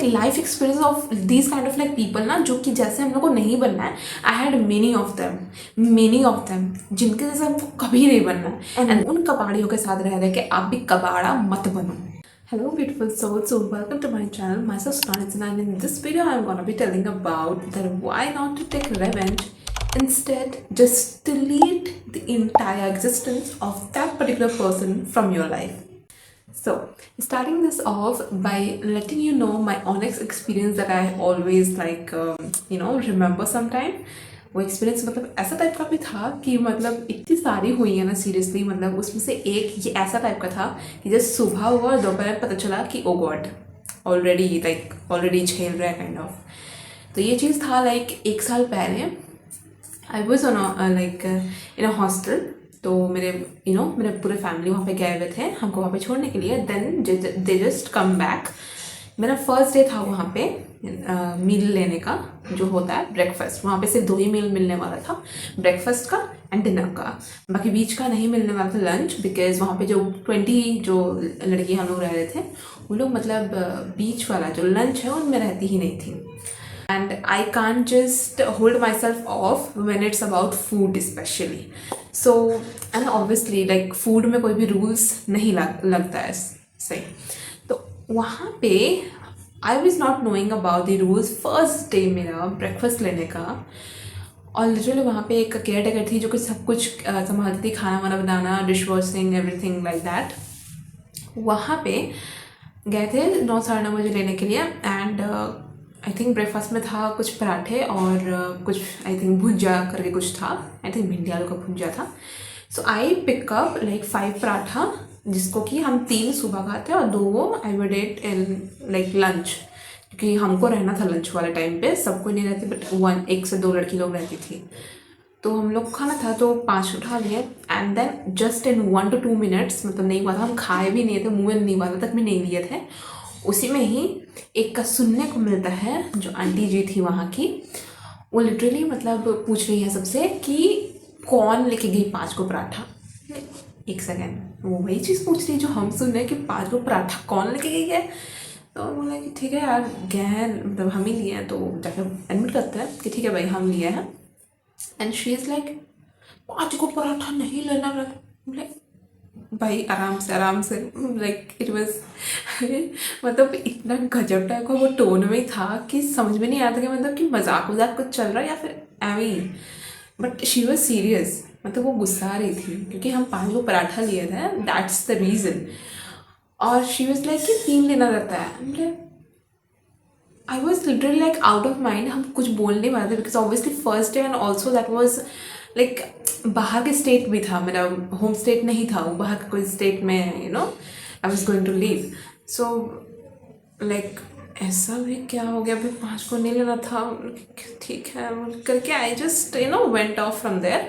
Like life experience of these kind of like people ना, जो कि जैसे हम लोग को नहीं बनना है. I had many of them जिनके जैसे हमको कभी नहीं बनना है. एंड उन कबाड़ियों के साथ रह रहे कि आप भी कबाड़ा मत बनो. Hello beautiful souls, so welcome to my channel. Myself Sunanithan, and in this video I'm gonna be telling about that why not to take revenge. Instead, just delete the entire existence of that particular person from your life. So, starting this off by letting you know my honest experience that I always like, remember sometime. वो experience मतलब ऐसा type का भी था कि मतलब इतनी सारी हुई है ना सीरियसली. मतलब उसमें से एक ये ऐसा टाइप का था कि जब सुबह हुआ और दोपहर पता चला कि ओ गॉड ऑलरेडी झेल रहा है काइंड ऑफ. तो ये चीज़ था लाइक 1 साल पहले. I was on like in a hostel. तो मेरे पूरे फैमिली वहाँ पे गए हुए थे हमको वहाँ पे छोड़ने के लिए. Then they just come back. मेरा फर्स्ट डे था वहाँ पे मील लेने का, जो होता है ब्रेकफास्ट. वहाँ पे सिर्फ 2 ही मील मिलने वाला था, ब्रेकफास्ट का एंड डिनर का. बाकी बीच का नहीं मिलने वाला था लंच, बिकॉज वहाँ पे जो 20 जो लड़की हम लोग रह रहे थे वो लोग मतलब बीच वाला जो लंच है उनमें रहती ही नहीं थी. And I can't just hold my self of when it's about food specially. So and obviously like food में कोई भी रूल्स नहीं लगता है सही. तो वहाँ पे I was not knowing about the rules. First day मेरा ब्रेकफास्ट लेने का, और लिटरली वहाँ पे एक केयर टेकर थी जो कि सब कुछ संभालती थी, खाना वाना बनाना, dish washing, everything like that. वहाँ पे गए थे 9 साढ़े 9 बजे लेने के लिए. एंड आई थिंक ब्रेकफास्ट में था कुछ पराठे और कुछ आई थिंक भुंजा करके कुछ था. आई थिंक भिंडी आलू का भुंजा था. सो आई पिकअप लाइक 5 पराठा, जिसको कि हम 3 सुबह खाते और 2 I would eight in like lunch, क्योंकि हमको रहना था लंच वाले टाइम पे. सबको नहीं रहती बट 1 से 2 लड़की लोग रहती थी. तो हम लोग खाना था तो 5 उठा लिए. And then just in 1 to 2 minutes, मतलब नहीं हुआ था, हम खाए भी नहीं थे, मुँह में नहीं वाला तक भी नहीं लिए थे. उसी में ही एक का सुनने को मिलता है, जो आंटी जी थी वहाँ की, वो लिटरली मतलब पूछ रही है सबसे कि कौन लेके गई 5 को पराठा. 1 सेकेंड, वो वही चीज़ पूछ रही है जो हम सुन रहे हैं कि 5 को पराठा कौन लेके गई है. तो बोला कि ठीक है यार गए हैं, मतलब हम ही लिए हैं, तो जाकर एडमिट करते हैं कि ठीक है भाई हम लिए हैं. एंड शी इज़ लाइक 5 को पराठा नहीं लेना. बोले भाई आराम से लाइक इट वॉज मतलब इतना गजब टाइप का वो टोन में था कि समझ में नहीं आता कि मतलब कि मजाक कुछ चल रहा है या फिर एवं ही. बट शी वॉज सीरियस, मतलब वो गुस्सा आ रही थी क्योंकि हम 5 को पराठा लिए थे, दैट्स द रीज़न. और शी वॉज लाइक कि 3 लेना रहता है. मतलब आई was literally like out of mind. हम कुछ बोल नहीं पाते because obviously first day and also that was like बाहर के स्टेट भी था, मेरा होम स्टेट नहीं था वो, बाहर के कोई स्टेट में I was going to leave. So like ऐसा भी क्या हो गया, भाई 5 को नहीं लेना था, ठीक है करके I just went off from there.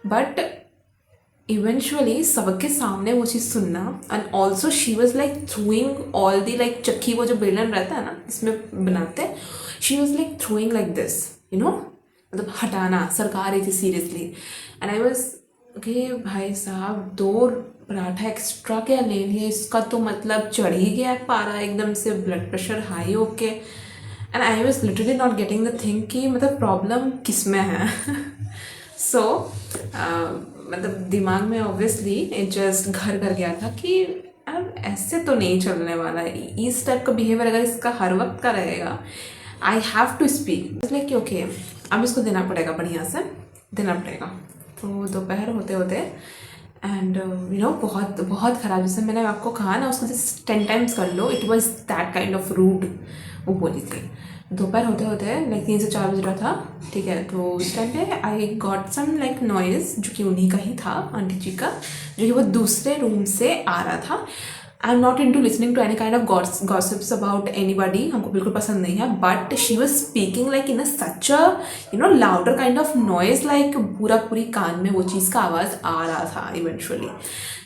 But eventually सबके सामने वो चीज़ सुनना. And also she was like throwing all the like चक्की, वो जो बेलन रहता है ना इसमें बनाते हैं, she was like throwing like this मतलब हटाना, सरका रही थी seriously. And I was okay भाई साहब 2 पराठा एक्स्ट्रा क्या ले लिए, इसका तो मतलब चढ़ ही गया पारा एकदम से, ब्लड प्रेशर हाई होके. And I was literally not getting the thing कि मतलब प्रॉब्लम किस में है. सो मतलब दिमाग में ऑब्वियसली जस्ट घर कर गया था कि अब ऐसे तो नहीं चलने वाला है. इस टाइप का बिहेवियर अगर इसका हर वक्त का रहेगा, आई हैव टू स्पीक इसलिए कि ओके अब इसको देना पड़ेगा, बढ़िया से देना पड़ेगा. तो दोपहर होते होते एंड बहुत बहुत ख़राब, जैसे मैंने आपको कहा ना उसको 10 times कर लो, it was that kind of rude वो बोली थी. दोपहर होते होते लाइक 3 से 4 बज रहा था, ठीक है. तो उस टाइम पे I got some like noise, जो कि उन्हीं का ही था, आंटी जी का, जो कि वो दूसरे रूम से आ रहा था. I am not into listening to any kind of gossips about anybody, हमको बिल्कुल पसंद नहीं है. But she was speaking like in a such a louder kind of noise, like पूरी कान में वो चीज़ का आवाज़ आ रहा था इवेंचुअली.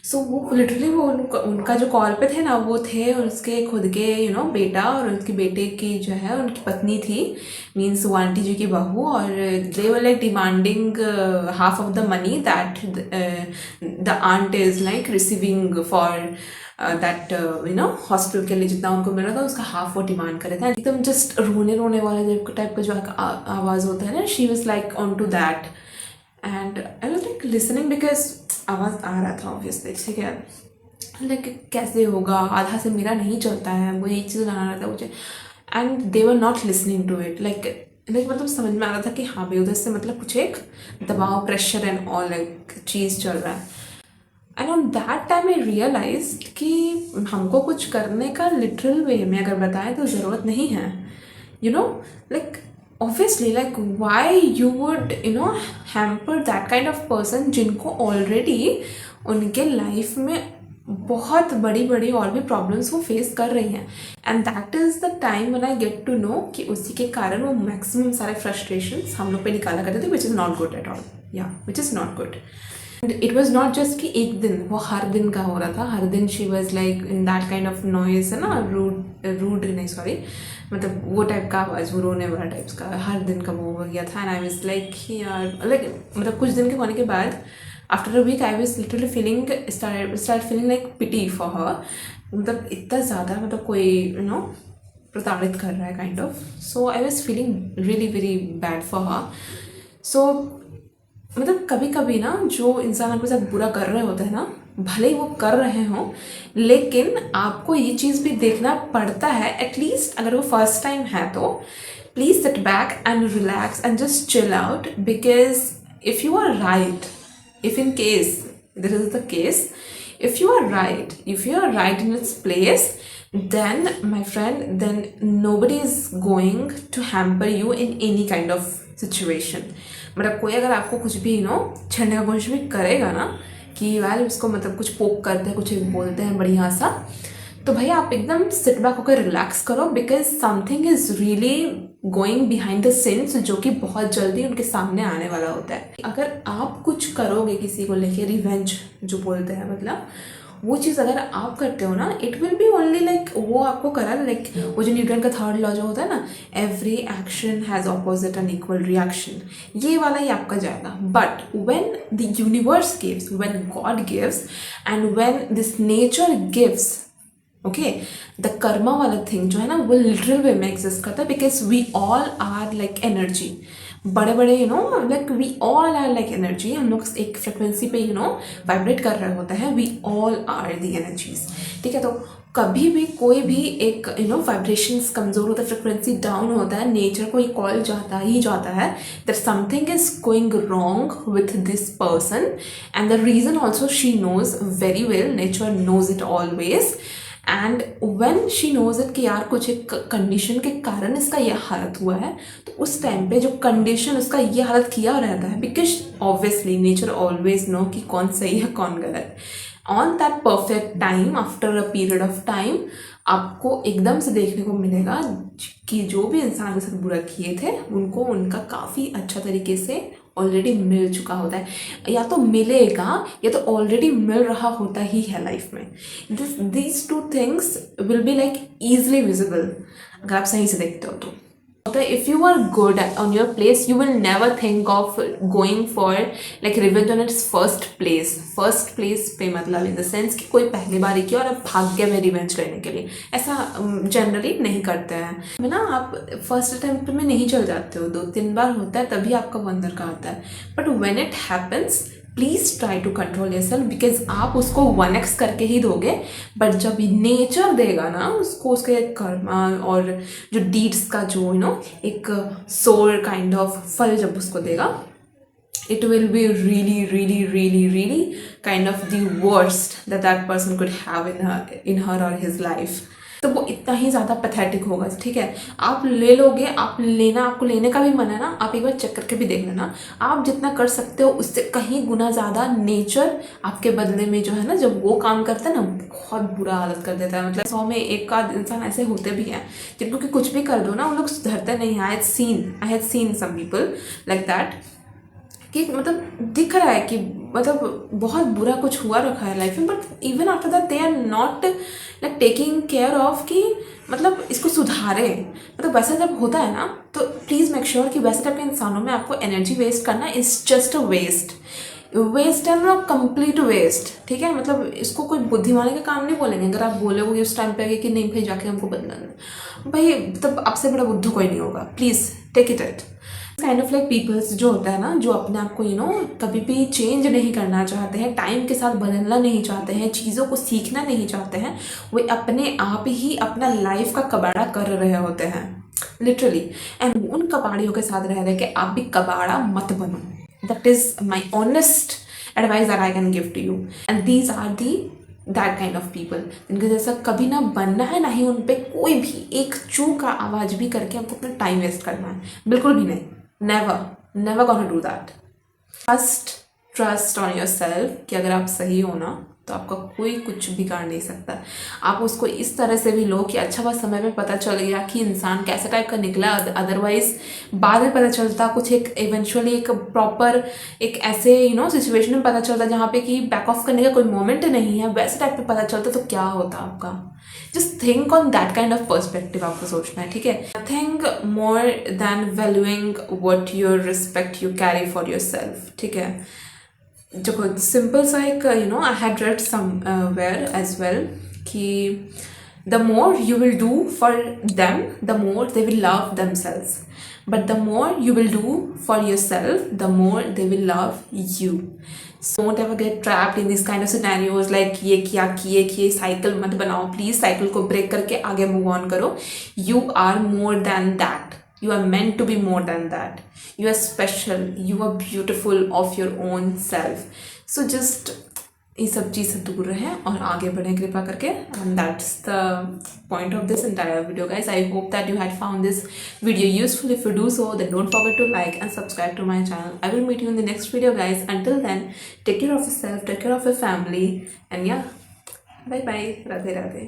सो वो लिटरली वो उनका जो कॉल पे थे ना वो थे, और उसके खुद के बेटा और उनके बेटे की जो है उनकी पत्नी थी, मीन्स वो आंटी जी की बहू. और they were like demanding half of the money that the aunt is like receiving for that hospital के लिए जितना उनको मिल रहा था उसका हाफ वो डिमांड करे थे. एकदम जस्ट रोने रोने वाला टाइप का जो आवाज़ होता है ना, she was like on to that and I was like listening because आवाज़ आ रहा था ऑब्वियसली. ठीक है, लाइक कैसे होगा, आधा से मेरा नहीं चलता है, वो एक चीज़ बनाना रहता है मुझे. And they were not listening to it. Like मतलब समझ में आ रहा था कि हाँ भाई उधर से मतलब कुछ एक दबाव, प्रेशर एंड ऑल लाइक चीज़ चल रहा है. And on that time I realise कि हमको कुछ करने का लिटरल वे में अगर बताएं तो ज़रूरत नहीं है. Like obviously like why you would hamper that kind of person जिनको ऑलरेडी उनके लाइफ में बहुत बड़ी बड़ी और भी प्रॉब्लम्स वो फेस कर रही हैं. And that is the time when I get to know कि उसी के कारण वो मैक्सिमम सारे फ्रस्ट्रेशंस हम लोग पे निकाला करते थे, which is not good at all. या which is not good. And it was not just कि एक दिन, वो हर दिन का हो रहा था. हर दिन she was like in that kind of noise है ना, रूड नहीं सॉरी, मतलब वो टाइप का आवाज़, वो रोने वाला टाइप्स का हर दिन का वो हो गया था. एंड आई वॉज लाइक यार, लाइक मतलब कुछ दिन के होने के बाद after a week I was literally feeling start feeling like pity for her. मतलब इतना ज़्यादा मतलब कोई प्रताड़ित कर रहा है kind of. So I was feeling really very bad for her. So मतलब कभी कभी ना जो इंसान आपके साथ बुरा कर रहे होते हैं ना, भले ही वो कर रहे हों, लेकिन आपको ये चीज़ भी देखना पड़ता है एटलीस्ट. अगर वो फर्स्ट टाइम है तो please sit back and relax and just chill out. Because if you are right, if in case this is the case, if you are right in its place, then my friend, then nobody is going to hamper you in any kind of situation. मतलब कोई अगर आपको कुछ भी छेड़ने का कोशिश भी करेगा ना कि वाल उसको मतलब कुछ पोक करते हैं, कुछ बोलते हैं बढ़िया सा, तो भाई आप एकदम सिट बैक होकर रिलैक्स करो. Because something is really going behind the scenes जो कि बहुत जल्दी उनके सामने आने वाला होता है. अगर आप कुछ करोगे किसी को लेके, रिवेंज जो बोलते हैं, मतलब वो चीज़ अगर आप करते हो ना, it will be only like वो आपको करा लाइक वो जो न्यूटन का थर्ड लॉ जो होता है ना, every action has opposite and equal reaction, ये वाला ही आपका जाएगा. But when the universe gives, when God gives and when this nature gives, okay, the Karma वाला थिंग जो है ना, वो लिटरल वे में एग्जिस्ट करता है. Because we all are like energy. बड़े बड़े like we all are like energy. हम लोग एक फ्रिक्वेंसी पे वाइब्रेट कर रहे होते हैं. We all are the energies. ठीक है, तो कभी भी कोई भी एक वाइब्रेशंस कमज़ोर होता है, फ्रिक्वेंसी डाउन होता है, नेचर को ही कॉल जाता है that something is going wrong with this person. And the reason also she knows very well, nature knows it always. And when she knows it कि यार कुछ एक कंडीशन के कारण इसका यह हालत हुआ है, तो उस टाइम पे जो कंडीशन उसका ये हालत किया रहता है, because obviously nature always no कि कौन सही है कौन गलत. On that perfect time, after a period of time, आपको एकदम से देखने को मिलेगा कि जो भी इंसान के साथ बुरा किए थे उनको उनका काफ़ी अच्छा तरीके से ऑलरेडी मिल चुका होता है, या तो मिलेगा या तो ऑलरेडी मिल रहा होता ही है लाइफ में. These two things will be like easily visible अगर आप सही से देखते हो तो. If you are good on your place, you will never think of going for like revenge on its first place. First place पे मतलब in the sense कि कोई पहली बार ही किया और अब भाग गया मैं रिवेंज लेने के लिए, ऐसा जनरली नहीं करते हैं ना. आप फर्स्ट अटेम्प्ट में नहीं चल जाते हो, 2-3 बार होता है तभी आपका वंदर का आता है. But when it happens, please try to control yourself. Because आप उसको 1x करके ही दोगे, बट जब नेचर देगा ना उसको, उसके कर्मा और जो डीड्स का जो एक सोर काइंड ऑफ फल जब उसको देगा, it will be really kind of the worst that person could have in her or his life. तो वो इतना ही ज़्यादा पैथेटिक होगा. ठीक है, आप ले लोगे, आपको लेने का भी मन है ना, आप एक बार चेक करके भी देख लेना. आप जितना कर सकते हो उससे कहीं गुना ज़्यादा नेचर आपके बदले में जो है ना, जब वो काम करता है ना, बहुत बुरा हालत कर देता है. मतलब 100 में एक आध इंसान ऐसे होते भी हैं जिनको कि कुछ भी कर दो ना, उन लोग सुधरते नहीं. I had seen some people like that कि मतलब दिख रहा है कि मतलब बहुत बुरा कुछ हुआ रखा है लाइफ में, but even after that they are not like taking care of कि मतलब इसको सुधारे. मतलब वैसा जब होता है ना, तो प्लीज़ मेक श्योर कि वैसे टाइप के इंसानों में आपको एनर्जी वेस्ट करना is just a waste. Waste है ना, कंप्लीट वेस्ट, ठीक है। मतलब इसको कोई बुद्धिमानी का काम नहीं बोलेंगे अगर आप बोलोगे उस टाइम पे कि नहीं भाई जाके हमको बदलना है, भाई तब आपसे बड़ा बुद्धू कोई नहीं होगा। Please take it kind of like peoples जो होता है ना, जो अपने आप को कभी भी चेंज नहीं करना चाहते हैं, टाइम के साथ बदलना नहीं चाहते हैं, चीज़ों को सीखना नहीं चाहते हैं, वे अपने आप ही अपना लाइफ का कबाड़ा कर रहे होते हैं लिटरली। एंड उन कबाड़ियों के साथ रह के आप भी कबाड़ा मत बनो। That is my honest advice that I can give to you. And these are the that kind of people जिनके जैसा कभी ना बनना है, ना ही उन पर कोई भी एक चू का आवाज़ भी करके हमको अपना टाइम वेस्ट करना है, बिल्कुल भी नहीं। Never gonna do that। Trust on your self कि अगर आप सही हो ना तो आपका कोई कुछ बिगाड़ नहीं सकता। आप उसको इस तरह से भी लो कि अच्छा बस समय पे पता चल गया कि इंसान कैसे टाइप का निकला, अदरवाइज बाद में पता चलता कुछ एक इवेंचुअली एक प्रॉपर एक ऐसे सिचुएशन में पता चलता जहाँ पे कि बैक ऑफ करने का कोई मोमेंट नहीं है, वैसे टाइप पे पता चलता तो क्या होता आपका। Just think on that kind of perspective आपको सोचना है, ठीक है। Nothing more than valuing what your respect you carry for yourself, ठीक है। जो सिंपल सा एक I had read somewhere as well कि the more you will do for them the more they will love themselves, but the more you will do for yourself, the more they will love you. So don't ever get trapped in these kind of scenarios like ये किया किए cycle मत बनाओ please, cycle को break करके आगे move on करो। You are more than that. You are meant to be more than that. You are special. You are beautiful of your own self. So just ये सब चीज़ से दूर रहें और आगे बढ़ें कृपा करके। And that's the point of this entire video, guys. I hope that you had found this video useful. If you do so, then don't forget to like and subscribe to my channel. I will meet you in the next video, guys. Until then, take care of yourself, take care of your family, and yeah, bye bye, radhe radhe.